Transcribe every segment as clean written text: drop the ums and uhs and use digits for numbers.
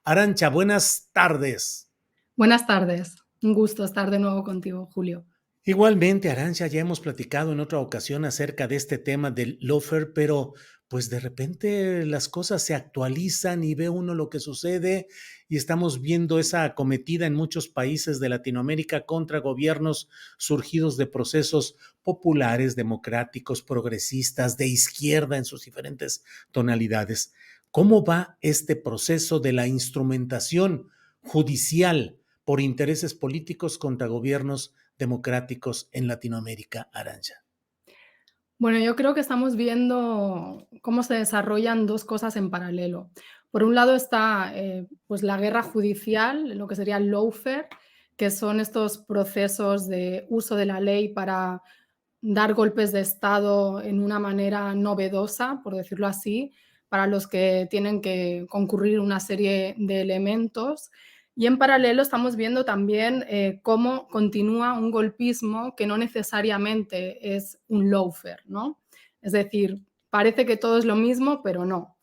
Arantxa, buenas tardes. Buenas tardes. Un gusto estar de nuevo contigo, Julio. Igualmente, Arantxa, ya hemos platicado en otra ocasión acerca de este tema del lawfare, pero pues de repente las cosas se actualizan y ve uno lo que sucede y estamos viendo esa acometida en muchos países de Latinoamérica contra gobiernos surgidos de procesos populares, democráticos, progresistas, de izquierda en sus diferentes tonalidades. ¿Cómo va este proceso de la instrumentación judicial por intereses políticos contra gobiernos democráticos en Latinoamérica, Arantxa? Bueno, yo creo que estamos viendo cómo se desarrollan dos cosas en paralelo. Por un lado está pues la guerra judicial, lo que sería el lawfare, que son estos procesos de uso de la ley para dar golpes de Estado en una manera novedosa, por decirlo así, para los que tienen que concurrir una serie de elementos. Y en paralelo estamos viendo también cómo continúa un golpismo que no necesariamente es un lawfare, ¿no? Es decir, parece que todo es lo mismo, pero no.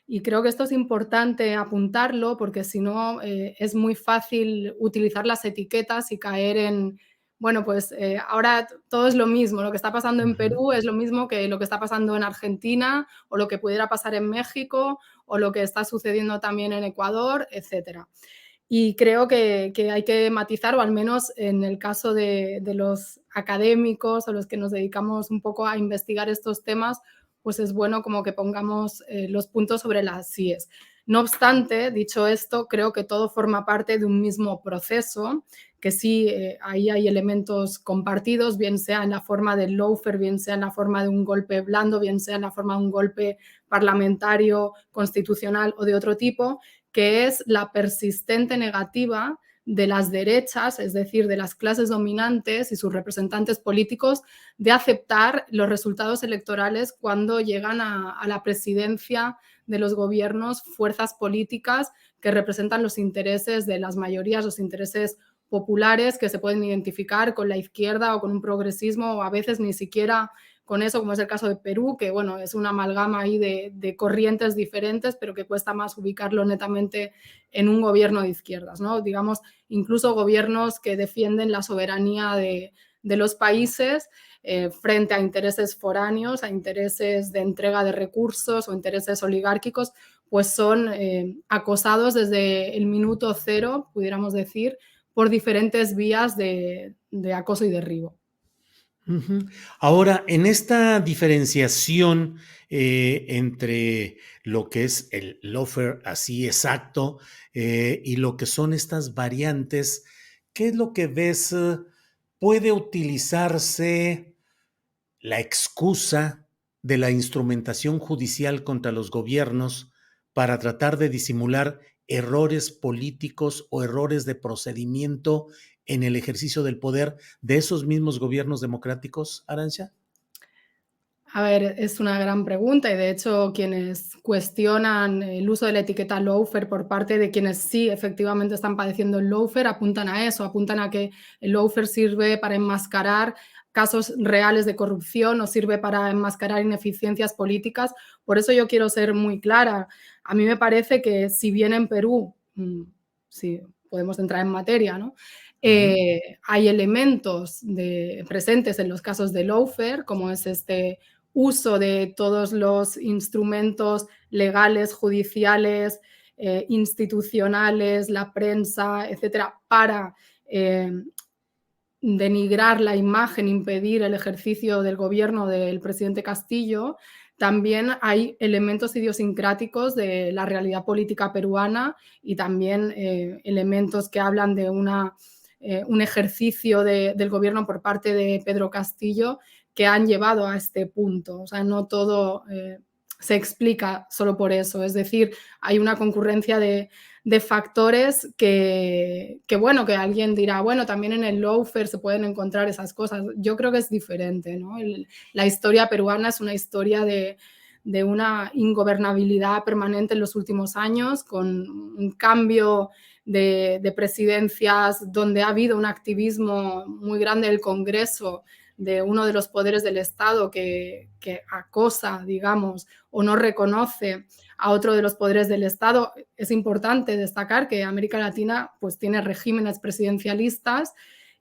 Y creo que esto es importante apuntarlo porque si no es muy fácil utilizar las etiquetas y caer en, bueno, pues ahora todo es lo mismo. Lo que está pasando en Ujú. Perú es lo mismo que lo que está pasando en Argentina o lo que pudiera pasar en México o lo que está sucediendo también en Ecuador, etcétera. Y creo que hay que matizar, o al menos en el caso de los académicos o los que nos dedicamos un poco a investigar estos temas, pues es bueno como que pongamos los puntos sobre las IES. No obstante, dicho esto, creo que todo forma parte de un mismo proceso, que sí, ahí hay elementos compartidos, bien sea en la forma del lawfare, bien sea en la forma de un golpe blando, bien sea en la forma de un golpe parlamentario, constitucional o de otro tipo, que es la persistente negativa de las derechas, es decir, de las clases dominantes y sus representantes políticos, de aceptar los resultados electorales cuando llegan a la presidencia de los gobiernos fuerzas políticas que representan los intereses de las mayorías, los intereses populares que se pueden identificar con la izquierda o con un progresismo o a veces ni siquiera con eso, como es el caso de Perú, que bueno, es una amalgama ahí de corrientes diferentes, pero que cuesta más ubicarlo netamente en un gobierno de izquierdas, ¿no? Digamos, incluso gobiernos que defienden la soberanía de los países frente a intereses foráneos, a intereses de entrega de recursos o intereses oligárquicos, pues son acosados desde el minuto cero, pudiéramos decir, por diferentes vías de acoso y derribo. Ujú. Ahora, en esta diferenciación entre lo que es el lawfare así exacto y lo que son estas variantes, ¿qué es lo que ves? ¿Puede utilizarse la excusa de la instrumentación judicial contra los gobiernos para tratar de disimular errores políticos o errores de procedimiento en el ejercicio del poder de esos mismos gobiernos democráticos, Arantxa? A ver, es una gran pregunta y de hecho quienes cuestionan el uso de la etiqueta lawfare por parte de quienes sí efectivamente están padeciendo el lawfare apuntan a eso, apuntan a que el lawfare sirve para enmascarar casos reales de corrupción o sirve para enmascarar ineficiencias políticas. Por eso yo quiero ser muy clara. A mí me parece que si bien en Perú, sí, podemos entrar en materia, ¿no? Ujú. Hay elementos presentes en los casos de lawfare, como es este uso de todos los instrumentos legales, judiciales, institucionales, la prensa, etcétera, para denigrar la imagen, impedir el ejercicio del gobierno del presidente Castillo. También hay elementos idiosincráticos de la realidad política peruana y también elementos que hablan de un ejercicio del gobierno por parte de Pedro Castillo que han llevado a este punto. O sea, no todo se explica solo por eso. Es decir, hay una concurrencia de factores bueno, que alguien dirá, bueno, también en el lawfare se pueden encontrar esas cosas. Yo creo que es diferente, ¿no? La historia peruana es una historia de una ingobernabilidad permanente en los últimos años, con un cambio de presidencias donde ha habido un activismo muy grande del Congreso de uno de los poderes del Estado que acosa, digamos, o no reconoce a otro de los poderes del Estado. Es importante destacar que América Latina pues, tiene regímenes presidencialistas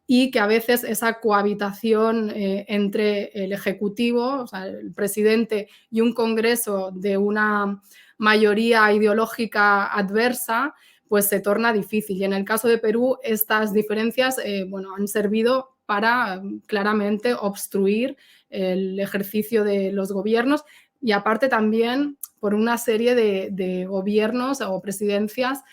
y que a veces esa cohabitación entre el Ejecutivo, o sea, el presidente, y un Congreso de una mayoría ideológica adversa, pues se torna difícil. Y en el caso de Perú, estas diferencias bueno, han servido para claramente obstruir el ejercicio de los gobiernos y aparte también por una serie de gobiernos o presidencias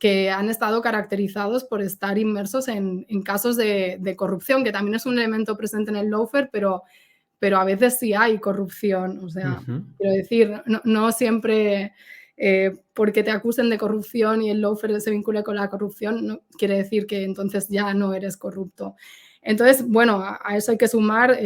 que han estado caracterizados por estar inmersos en casos de corrupción, que también es un elemento presente en el lawfare, pero a veces sí hay corrupción. O sea, quiero decir, no siempre porque te acusen de corrupción y el lawfare se vincule con la corrupción, no quiere decir que entonces ya no eres corrupto. Entonces, bueno, a eso hay que sumar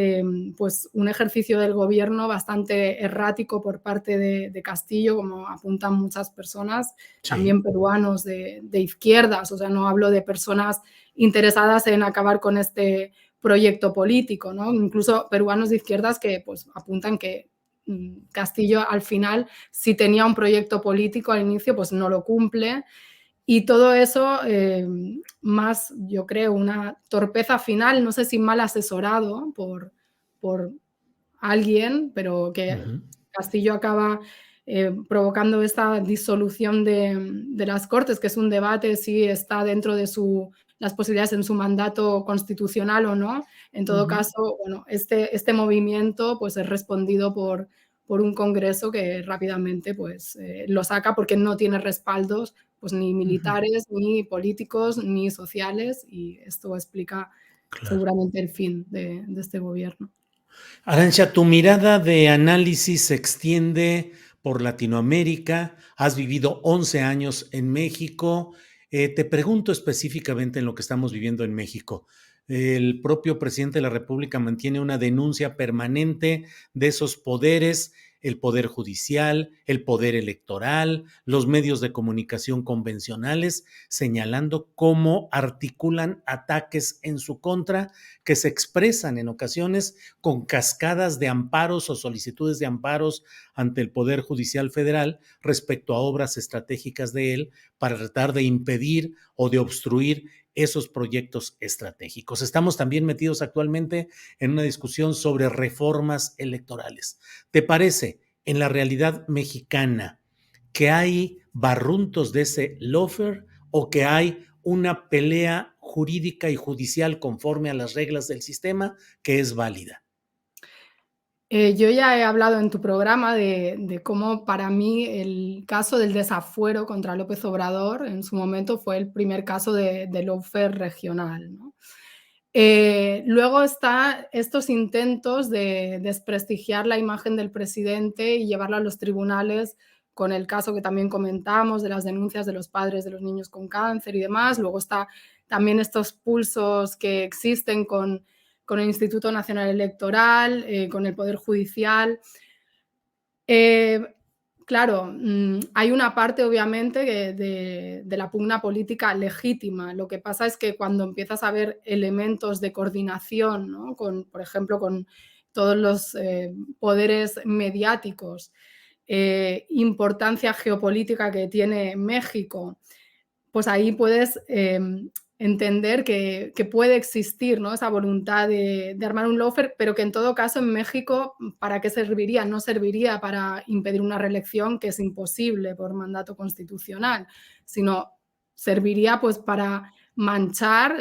pues un ejercicio del gobierno bastante errático por parte de Castillo, como apuntan muchas personas, Sí. también peruanos de izquierdas, o sea, no hablo de personas interesadas en acabar con este proyecto político, ¿no? Incluso peruanos de izquierdas que pues, apuntan que Castillo al final, si tenía un proyecto político al inicio, pues no lo cumple. Y todo eso, más, yo creo, una torpeza final, no sé si mal asesorado por alguien, pero que Castillo acaba provocando esta disolución de las Cortes, que es un debate si está dentro de las posibilidades en su mandato constitucional o no. En todo caso, bueno, este movimiento pues, es respondido por un Congreso que rápidamente pues, lo saca porque no tiene respaldos pues, ni militares, ni políticos, ni sociales, y esto explica Claro. seguramente el fin de este gobierno. Arantxa, tu mirada de análisis se extiende por Latinoamérica, has vivido 11 años en México. Te pregunto específicamente en lo que estamos viviendo en México. El propio presidente de la República mantiene una denuncia permanente de esos poderes, el poder judicial, el poder electoral, los medios de comunicación convencionales, señalando cómo articulan ataques en su contra que se expresan en ocasiones con cascadas de amparos o solicitudes de amparos ante el Poder Judicial Federal respecto a obras estratégicas de él para tratar de impedir o de obstruir esos proyectos estratégicos. Estamos también metidos actualmente en una discusión sobre reformas electorales. ¿Te parece, en la realidad mexicana, que hay barruntos de ese lawfare o que hay una pelea jurídica y judicial conforme a las reglas del sistema que es válida? Yo ya he hablado en tu programa de cómo para mí el caso del desafuero contra López Obrador en su momento fue el primer caso de lawfare regional, ¿no? Luego está estos intentos de desprestigiar la imagen del presidente y llevarlo a los tribunales con el caso que también comentamos de las denuncias de los padres de los niños con cáncer y demás. Luego está también estos pulsos que existen con el Instituto Nacional Electoral, con el Poder Judicial. Claro, hay una parte obviamente de la pugna política legítima. Lo que pasa es que cuando empiezas a ver elementos de coordinación, ¿no? Por ejemplo, con todos los poderes mediáticos, importancia geopolítica que tiene México, pues ahí puedes entender que puede existir, ¿no? Esa voluntad de armar un lawfare, pero que en todo caso en México, ¿para qué serviría? No serviría para impedir una reelección que es imposible por mandato constitucional, sino serviría pues para manchar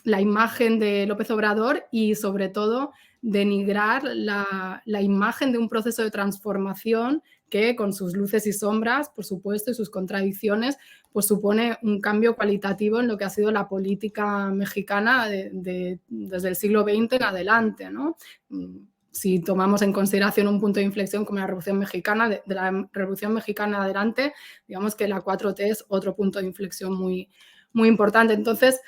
la imagen de López Obrador y sobre todo denigrar la imagen de un proceso de transformación que con sus luces y sombras, por supuesto, y sus contradicciones, pues supone un cambio cualitativo en lo que ha sido la política mexicana desde el siglo XX en adelante, ¿no? Si tomamos en consideración un punto de inflexión como la Revolución Mexicana, de la Revolución Mexicana en adelante, digamos que la 4T es otro punto de inflexión muy, muy importante. Entonces,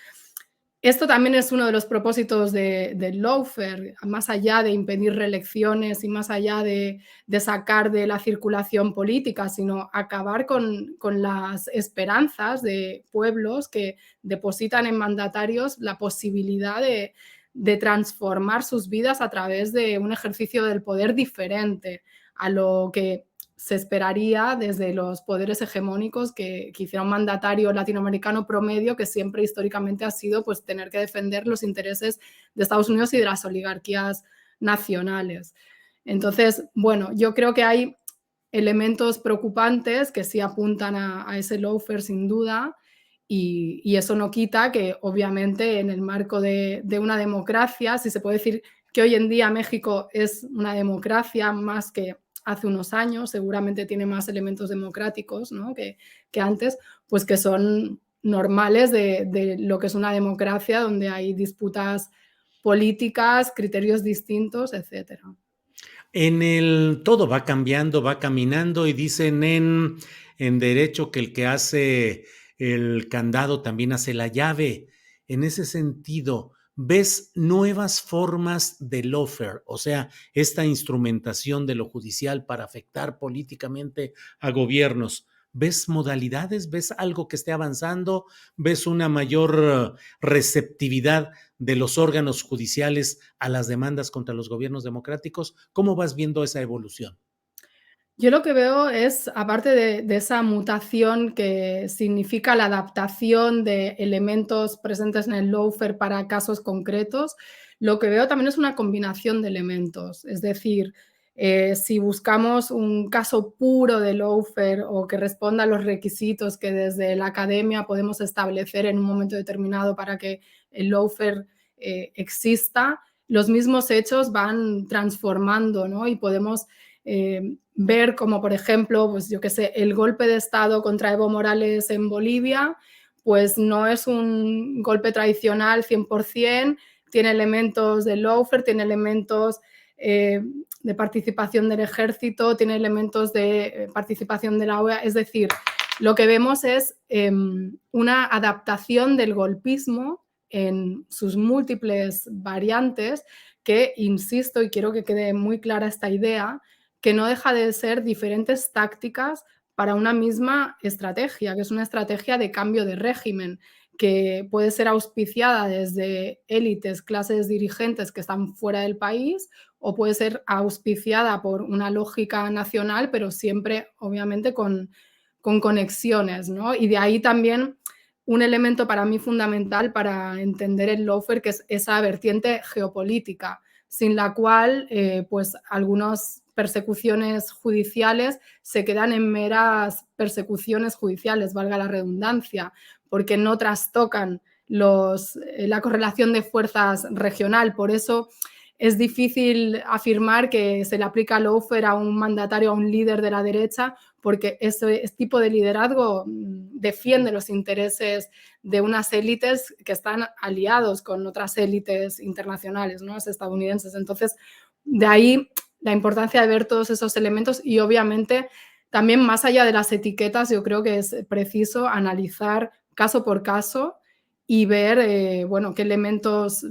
esto también es uno de los propósitos del lawfare, más allá de impedir reelecciones y más allá de sacar de la circulación política, sino acabar con las esperanzas de pueblos que depositan en mandatarios la posibilidad de transformar sus vidas a través de un ejercicio del poder diferente a lo que se esperaría desde los poderes hegemónicos que hiciera un mandatario latinoamericano promedio, que siempre históricamente ha sido pues, tener que defender los intereses de Estados Unidos y de las oligarquías nacionales. Entonces, bueno, yo creo que hay elementos preocupantes que sí apuntan a ese lawfare sin duda, y eso no quita que obviamente en el marco de una democracia, si se puede decir que hoy en día México es una democracia más que hace unos años, seguramente tiene más elementos democráticos, ¿no? que antes, pues que son normales de lo que es una democracia donde hay disputas políticas, criterios distintos, etcétera. Todo va cambiando, va caminando y dicen en derecho que el que hace el candado también hace la llave. En ese sentido, ¿ves nuevas formas de lawfare? O sea, esta instrumentación de lo judicial para afectar políticamente a gobiernos. ¿Ves modalidades? ¿Ves algo que esté avanzando? ¿Ves una mayor receptividad de los órganos judiciales a las demandas contra los gobiernos democráticos? ¿Cómo vas viendo esa evolución? Yo lo que veo es, aparte de esa mutación que significa la adaptación de elementos presentes en el lawfare para casos concretos, lo que veo también es una combinación de elementos. Es decir, si buscamos un caso puro de lawfare o que responda a los requisitos que desde la academia podemos establecer en un momento determinado para que el lawfare exista, los mismos hechos van transformando, ¿no? Y podemos ver como, por ejemplo, pues yo qué sé, el golpe de Estado contra Evo Morales en Bolivia, pues no es un golpe tradicional 100%, tiene elementos de lawfare, tiene elementos de participación del ejército, tiene elementos de participación de la OEA, es decir, lo que vemos es una adaptación del golpismo en sus múltiples variantes que, insisto, y quiero que quede muy clara esta idea, que no deja de ser diferentes tácticas para una misma estrategia, que es una estrategia de cambio de régimen, que puede ser auspiciada desde élites, clases dirigentes que están fuera del país, o puede ser auspiciada por una lógica nacional, pero siempre, obviamente, con conexiones, ¿no? Y de ahí también un elemento para mí fundamental para entender el lawfare, que es esa vertiente geopolítica, sin la cual pues algunas persecuciones judiciales se quedan en meras persecuciones judiciales, valga la redundancia, porque no trastocan la correlación de fuerzas regional. Por eso es difícil afirmar que se le aplica lawfare a un mandatario, a un líder de la derecha, porque ese tipo de liderazgo defiende los intereses de unas élites que están aliados con otras élites internacionales, ¿no? Estadounidenses. Entonces, de ahí la importancia de ver todos esos elementos y obviamente también más allá de las etiquetas, yo creo que es preciso analizar caso por caso y ver, bueno, qué elementos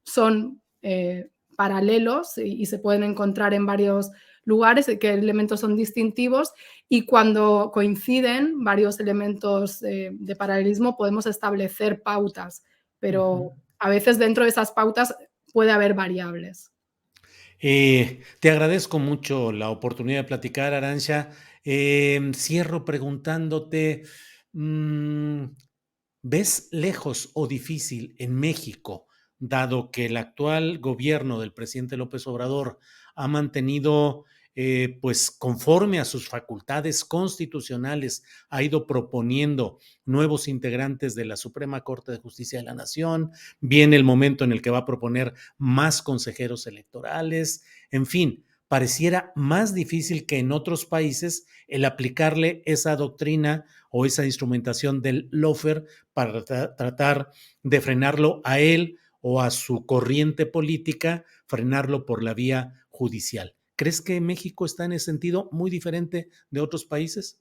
son paralelos y se pueden encontrar en varios lugares, qué elementos son distintivos y cuando coinciden varios elementos de paralelismo podemos establecer pautas, pero a veces dentro de esas pautas puede haber variables. Te agradezco mucho la oportunidad de platicar, Arancha. Cierro preguntándote, mm, ¿ves lejos o difícil en México, dado que el actual gobierno del presidente López Obrador ha mantenido, pues conforme a sus facultades constitucionales, ha ido proponiendo nuevos integrantes de la Suprema Corte de Justicia de la Nación, viene el momento en el que va a proponer más consejeros electorales, en fin, pareciera más difícil que en otros países el aplicarle esa doctrina o esa instrumentación del lawfare para tratar de frenarlo a él o a su corriente política, frenarlo por la vía judicial. ¿Crees que México está en ese sentido muy diferente de otros países?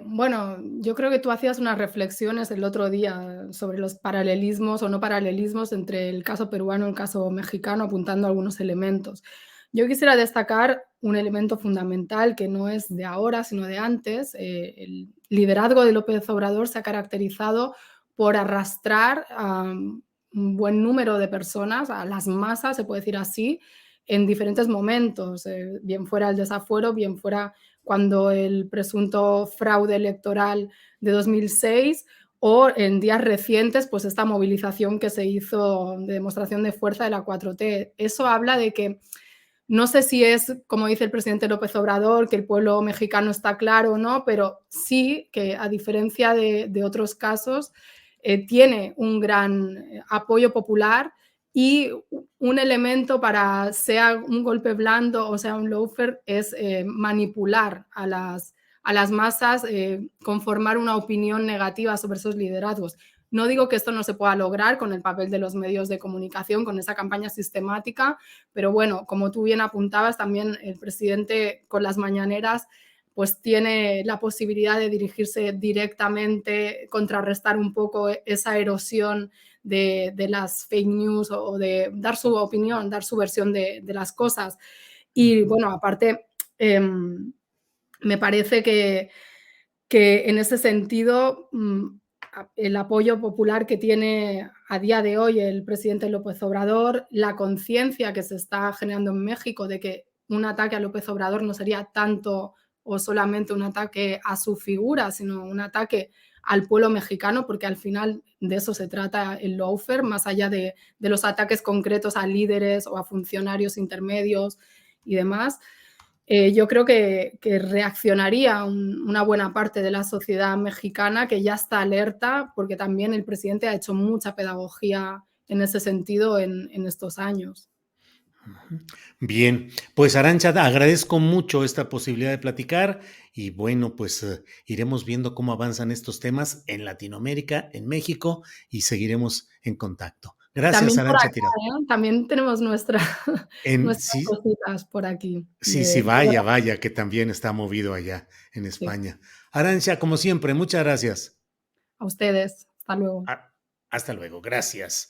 Bueno, yo creo que tú hacías unas reflexiones el otro día sobre los paralelismos o no paralelismos entre el caso peruano y el caso mexicano, apuntando algunos elementos. Yo quisiera destacar un elemento fundamental que no es de ahora, sino de antes. El liderazgo de López Obrador se ha caracterizado por arrastrar a un buen número de personas, a las masas, se puede decir así, en diferentes momentos, bien fuera el desafuero, bien fuera cuando el presunto fraude electoral de 2006 o en días recientes, pues esta movilización que se hizo de demostración de fuerza de la 4T. Eso habla de que no sé si es, como dice el presidente López Obrador, que el pueblo mexicano está claro o no, pero sí que a diferencia de otros casos, tiene un gran apoyo popular y un elemento para, sea un golpe blando o sea un lawfare, es manipular a las masas, conformar una opinión negativa sobre esos liderazgos. No digo que esto no se pueda lograr con el papel de los medios de comunicación, con esa campaña sistemática, pero bueno, como tú bien apuntabas, también el presidente con las mañaneras pues tiene la posibilidad de dirigirse directamente, contrarrestar un poco esa erosión de las fake news o de dar su opinión, dar su versión de las cosas. Y Ujú. bueno, aparte, me parece que en ese sentido el apoyo popular que tiene a día de hoy el presidente López Obrador, la conciencia que se está generando en México de que un ataque a López Obrador no sería tanto o solamente un ataque a su figura, sino un ataque al pueblo mexicano, porque al final de eso se trata el lawfare, más allá de los ataques concretos a líderes o a funcionarios intermedios y demás. Yo creo que reaccionaría una buena parte de la sociedad mexicana que ya está alerta, porque también el presidente ha hecho mucha pedagogía en ese sentido en estos años. Ujú. Bien, pues Arancha, agradezco mucho esta posibilidad de platicar y bueno, pues iremos viendo cómo avanzan estos temas en Latinoamérica, en México y seguiremos en contacto. Gracias, También por Arancha acá, Tirado. también tenemos nuestras Sí, cositas por aquí sí, sí, de vaya, vaya, que también está movido allá en sí, España. Arancha, como siempre, muchas gracias. a ustedes. Hasta luego. Ah, hasta luego, gracias.